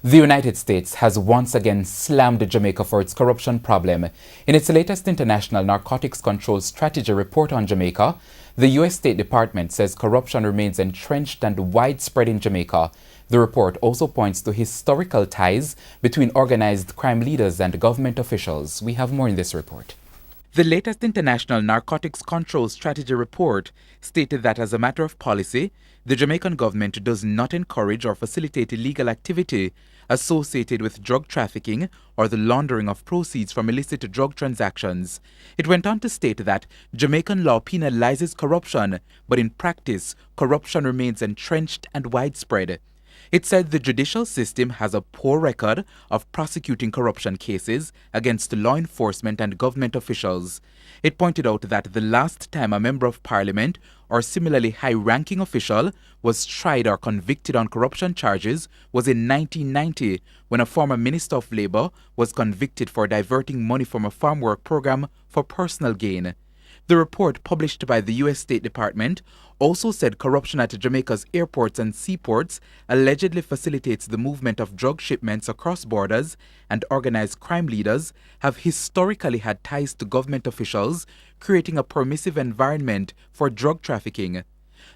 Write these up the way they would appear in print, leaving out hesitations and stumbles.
The United States has once again slammed Jamaica for its corruption problem. In its latest International Narcotics Control Strategy report on Jamaica, the U.S. State Department says corruption remains entrenched and widespread in Jamaica. The report also points to historical ties between organized crime leaders and government officials. We have more in this report. The latest International Narcotics Control Strategy report stated that as a matter of policy, the Jamaican government does not encourage or facilitate illegal activity associated with drug trafficking or the laundering of proceeds from illicit drug transactions. It went on to state that Jamaican law penalizes corruption, but in practice, corruption remains entrenched and widespread. It said the judicial system has a poor record of prosecuting corruption cases against law enforcement and government officials. It pointed out that the last time a member of parliament or similarly high-ranking official was tried or convicted on corruption charges was in 1990, when a former Minister of Labour was convicted for diverting money from a farm work program for personal gain. The report published by the U.S. State Department also said corruption at Jamaica's airports and seaports allegedly facilitates the movement of drug shipments across borders, and organized crime leaders have historically had ties to government officials, creating a permissive environment for drug trafficking.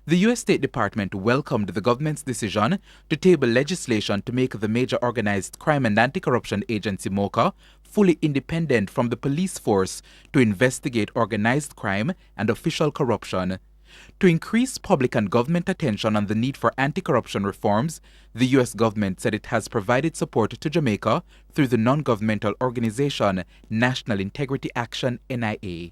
The U.S. State Department welcomed the government's decision to table legislation to make the major organized crime and anti-corruption agency MOCA fully independent from the police force to investigate organized crime and official corruption. To increase public and government attention on the need for anti-corruption reforms, the U.S. government said it has provided support to Jamaica through the non-governmental organization National Integrity Action (NIA).